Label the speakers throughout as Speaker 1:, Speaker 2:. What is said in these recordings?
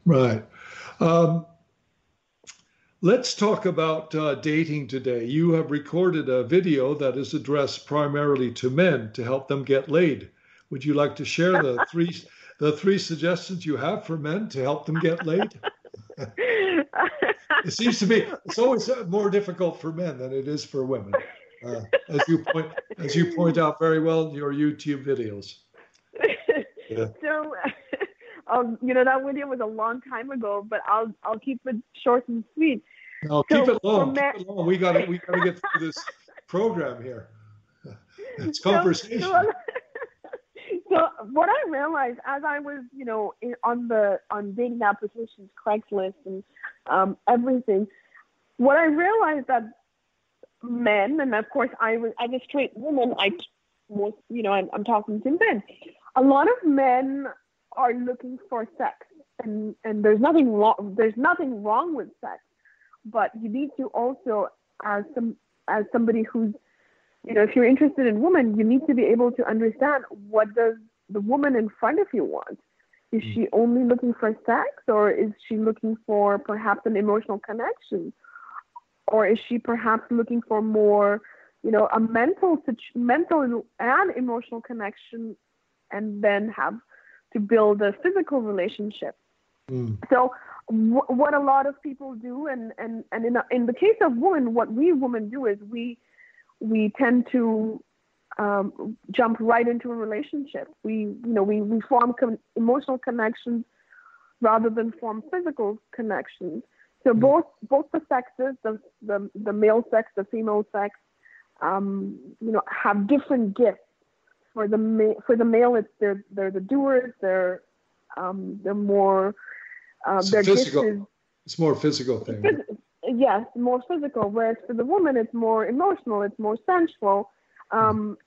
Speaker 1: Right. Um, let's talk about dating today. You have recorded a video that is addressed primarily to men to help them get laid. Would you like to share the three suggestions you have for men to help them get laid? It seems to me it's always more difficult for men than it is for women, uh, as you point out very well in your YouTube videos. Yeah.
Speaker 2: So, that video was a long time ago, but I'll keep it short and sweet.
Speaker 1: No, keep
Speaker 2: So
Speaker 1: it
Speaker 2: for
Speaker 1: long. Keep
Speaker 2: men,
Speaker 1: it long. We gotta get through this program here. It's
Speaker 2: so so
Speaker 1: conversation.
Speaker 2: so what I realized as I was, on dating applications, Craigslist, and everything, what I realized that men, and of course I was as a straight woman, I'm talking to men. A lot of men are looking for sex, and there's nothing wrong. There's nothing wrong with sex, but you need to also, as somebody who's, if you're interested in women, you need to be able to understand, what does the woman in front of you want. Is she only looking for sex, or is she looking for perhaps an emotional connection? Or is she perhaps looking for more, a mental and emotional connection, and then have to build a physical relationship?
Speaker 1: Mm.
Speaker 2: So what a lot of people do, and in the case of women, what we women do is we tend to jump right into a relationship. We form emotional connections rather than form physical connections. So both the sexes, the male sex, the female sex, have different gifts. For the male, they're the doers. They're more
Speaker 1: It's
Speaker 2: their gift
Speaker 1: physical.
Speaker 2: is,
Speaker 1: It's more physical thing.
Speaker 2: yes, more physical. Whereas for the woman, it's more emotional. It's more sensual. And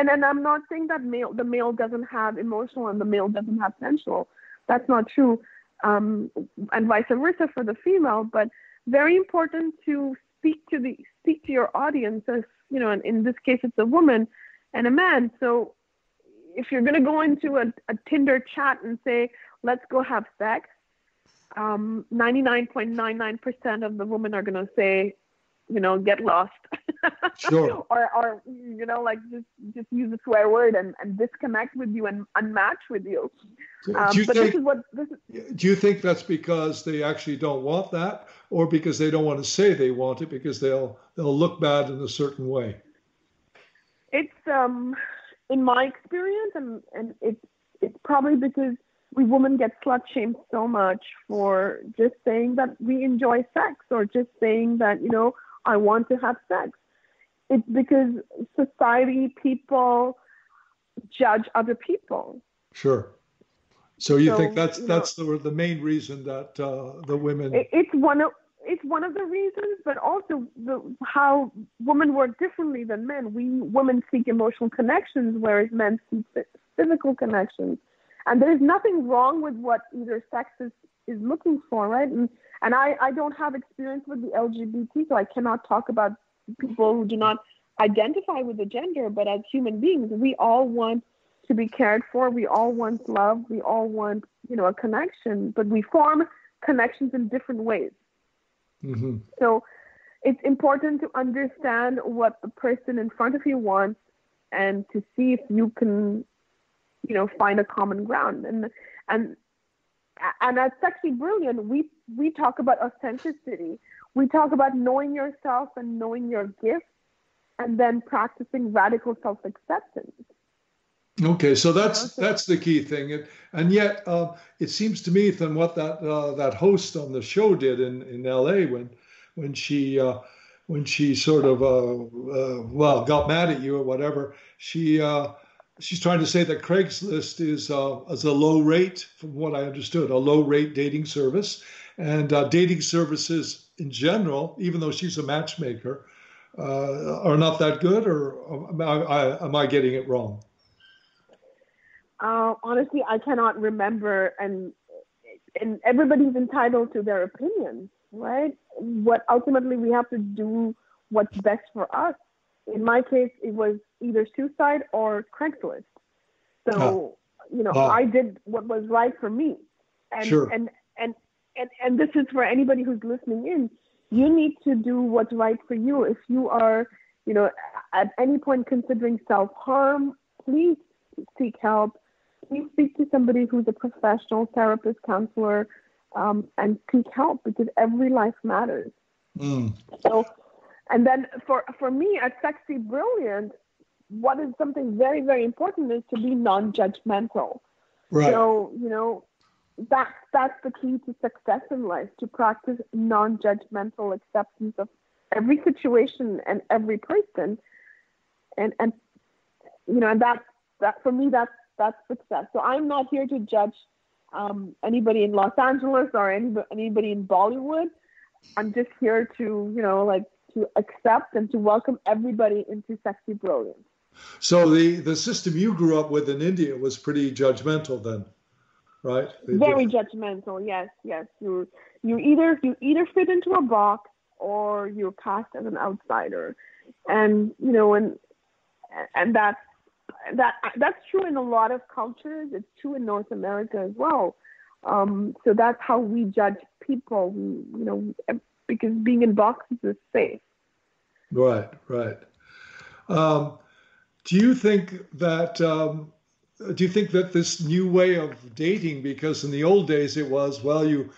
Speaker 2: then I'm not saying that the male doesn't have emotional and the male doesn't have sensual. That's not true. And vice versa for the female. But very important to speak to your audience. As and in this case, it's a woman and a man. So if you're going to go into a Tinder chat and say, let's go have sex, 99.99% of the women are going to say, get lost.
Speaker 1: Sure.
Speaker 2: or like just use a swear word and disconnect with you and unmatch with you.
Speaker 1: Do you
Speaker 2: But
Speaker 1: think?
Speaker 2: this is.
Speaker 1: Do you think that's because they actually don't want that, or because they don't want to say they want it because they'll look bad in a certain way?
Speaker 2: It's in my experience, and it's probably because we women get slut shamed so much for just saying that we enjoy sex, or just saying that I want to have sex. It's because society, people judge other people.
Speaker 1: Sure. So you think
Speaker 2: So
Speaker 1: that's the main reason that the women.
Speaker 2: it's one of the reasons, but also how women work differently than men. Women seek emotional connections, whereas men seek physical connections. And there is nothing wrong with what either sex is looking for, right? And I don't have experience with the LGBT, so I cannot talk about people who do not identify with the gender. But as human beings, we all want to be cared for. We all want love. We all want, a connection. But we form connections in different ways.
Speaker 1: Mm-hmm.
Speaker 2: So it's important to understand what the person in front of you wants, and to see if you can, find a common ground. And at Sexy Brilliant, we talk about authenticity. We talk about knowing yourself and knowing your gifts, and then practicing radical self-acceptance.
Speaker 1: Okay, so that's the key thing, and yet it seems to me from what that host on the show did in L.A. when she sort of got mad at you or whatever, she's trying to say that Craigslist is a low rate, from what I understood, a low rate dating service, and dating services in general, even though she's a matchmaker, are not that good, or am I getting it wrong?
Speaker 2: Honestly, I cannot remember, and everybody's entitled to their opinions, right? What ultimately we have to do what's best for us. In my case, it was either Suicide or Craigslist. So, I did what was right for me. And
Speaker 1: Sure.
Speaker 2: and this is for anybody who's listening in. You need to do what's right for you. If you are, at any point considering self-harm, please seek help. Please speak to somebody who's a professional therapist, counselor, and seek help, because every life matters. So, and then for me at Sexy Brilliant, what is something very, very important is to be non-judgmental.
Speaker 1: Right.
Speaker 2: So, that's the key to success in life, to practice non-judgmental acceptance of every situation and every person. And that for me, that's success. So I'm not here to judge anybody in Los Angeles or anybody in Bollywood. I'm just here to, to accept and to welcome everybody into Sexy Brilliance.
Speaker 1: So the system you grew up with in India was pretty judgmental then, right?
Speaker 2: Very judgmental. Yes. You either fit into a box or you're cast as an outsider, and that's true in a lot of cultures. It's true in North America as well. So that's how we judge people. Because being in boxes is safe.
Speaker 1: Right. Do you think that this new way of dating, because in the old days it was, well, you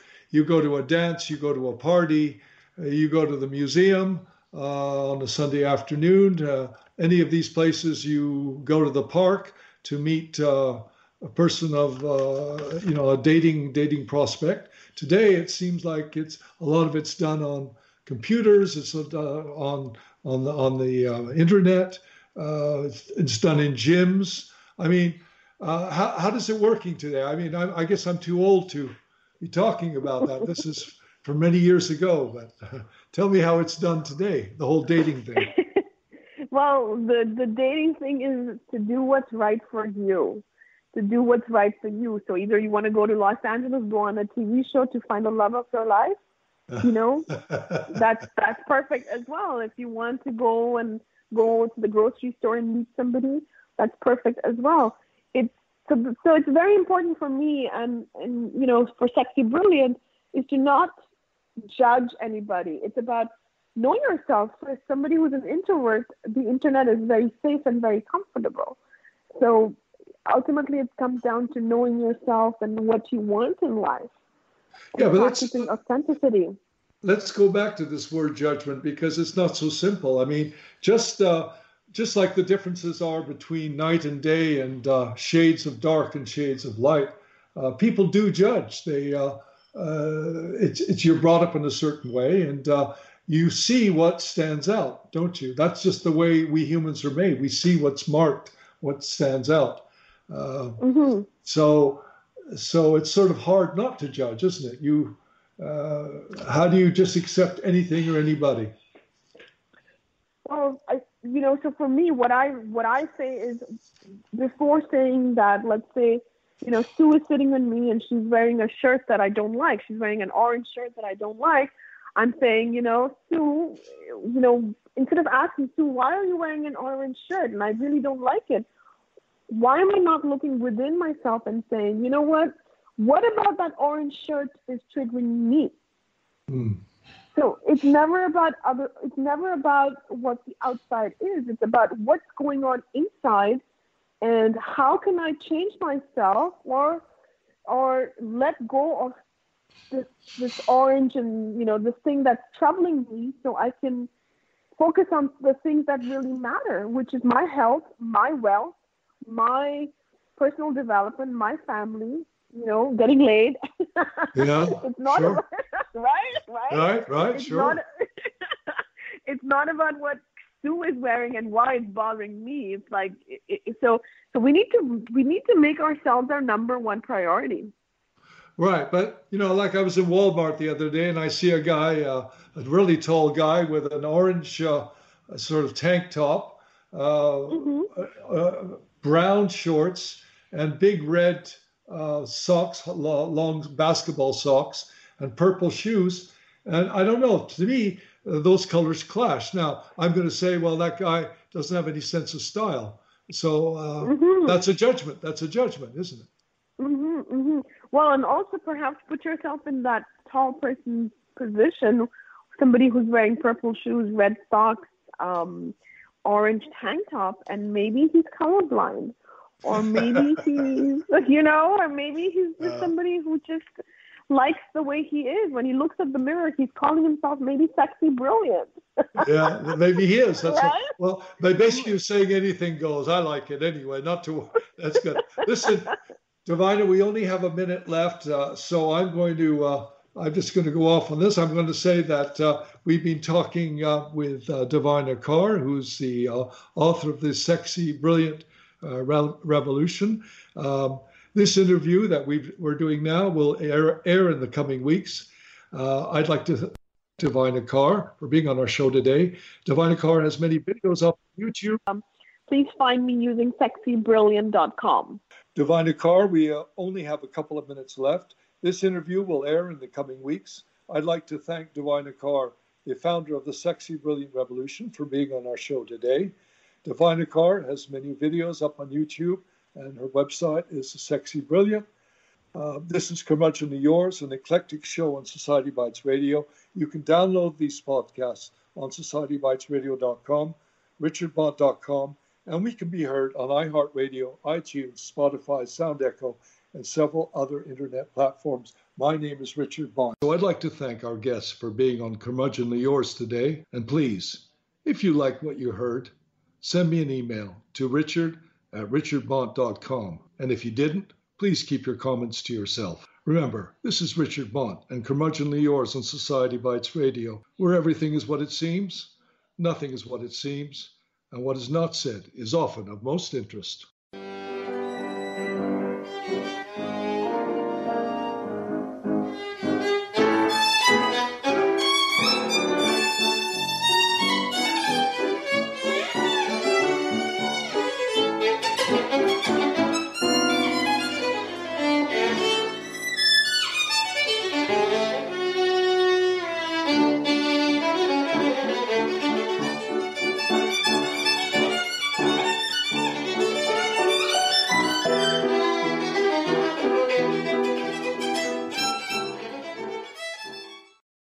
Speaker 1: go to a dance, you go to a party, you go to the museum on a Sunday afternoon, any of these places, you go to the park to meet a person of a dating prospect. Today it seems like a lot of it's done on computers, it's on the internet. It's done in gyms. I mean, how does it working today? I mean, I guess I'm too old to be talking about that. This is from many years ago, but tell me how it's done today, the whole dating thing.
Speaker 2: Well, the dating thing is to do what's right for you. To do what's right for you. So either you want to go to Los Angeles, go on a TV show to find the love of your life, that's perfect as well. If you want to go to the grocery store and meet somebody, that's perfect as well. So it's very important for me and for Sexy Brilliant is to not judge anybody. It's about knowing yourself. For somebody who's an introvert, the internet is very safe and very comfortable. So ultimately it comes down to knowing yourself and what you want in life.
Speaker 1: Yeah, but
Speaker 2: practicing authenticity.
Speaker 1: Let's go back to this word judgment, because it's not so simple. I mean, just like the differences are between night and day and shades of dark and shades of light, people do judge. You're brought up in a certain way, and you see what stands out, don't you? That's just the way we humans are made. We see what's marked, what stands out. So it's sort of hard not to judge, isn't it? How do you just accept anything or anybody?
Speaker 2: Well, so for me, what I say is, before saying that, let's say, Sue is sitting with me and she's wearing a shirt that I don't like. She's wearing an orange shirt that I don't like. I'm saying, Sue, instead of asking Sue, why are you wearing an orange shirt? And I really don't like it. Why am I not looking within myself and saying, you know what about that orange shirt is triggering me? So it's never about what the outside is. It's about what's going on inside, and how can I change myself or let go of this orange and this thing that's troubling me, so I can focus on the things that really matter, which is my health, my wealth, my personal development, my family, getting laid.
Speaker 1: Yeah,
Speaker 2: it's not
Speaker 1: sure.
Speaker 2: about, right.
Speaker 1: It's sure.
Speaker 2: It's not about what Sue is wearing and why it's bothering me. It's like so we need to make ourselves our number one priority.
Speaker 1: Right, but like I was in Walmart the other day, and I see a guy, a really tall guy with an orange sort of tank top, brown shorts, and big red socks, long basketball socks, and purple shoes. And I don't know, to me, those colors clash. Now, I'm going to say, well, that guy doesn't have any sense of style. So that's a judgment. That's a judgment, isn't it?
Speaker 2: Well, and also perhaps put yourself in that tall person's position, somebody who's wearing purple shoes, red socks, orange tank top, and maybe he's colorblind, or maybe he's, or maybe he's just somebody who just likes the way he is. When he looks at the mirror, he's calling himself maybe sexy brilliant.
Speaker 1: Yeah, maybe he is. That's
Speaker 2: right?
Speaker 1: Well, but basically you're saying anything goes. I like it anyway. Not to. That's good. Listen, Devina, we only have a minute left, so I'm just going to go off on this. I'm going to say that we've been talking with Devina Kaur, who's the author of this Sexy Brilliant Revolution. This interview that we're doing now will air in the coming weeks. I'd like to thank Devina Kaur for being on our show today. Devina Kaur has many videos up on YouTube.
Speaker 2: Please find me using sexybrilliant.com.
Speaker 1: Devina Kaur, we only have a couple of minutes left. This interview will air in the coming weeks. I'd like to thank Devina Kaur, the founder of the Sexy Brilliant Revolution, for being on our show today. Devina Kaur has many videos up on YouTube, and her website is Sexy Brilliant. This is Curmudgeonly Yours, an eclectic show on Society Bites Radio. You can download these podcasts on societybitesradio.com, richardbont.com, and we can be heard on iHeartRadio, iTunes, Spotify, Sound Echo, and several other internet platforms. My name is Richard Bont. So I'd like to thank our guests for being on Curmudgeonly Yours today. And please, if you like what you heard, send me an email to richard@richardbont.com. And if you didn't, please keep your comments to yourself. Remember, this is Richard Bont and Curmudgeonly Yours on Society Bites Radio, where everything is what it seems, nothing is what it seems, and what is not said is often of most interest.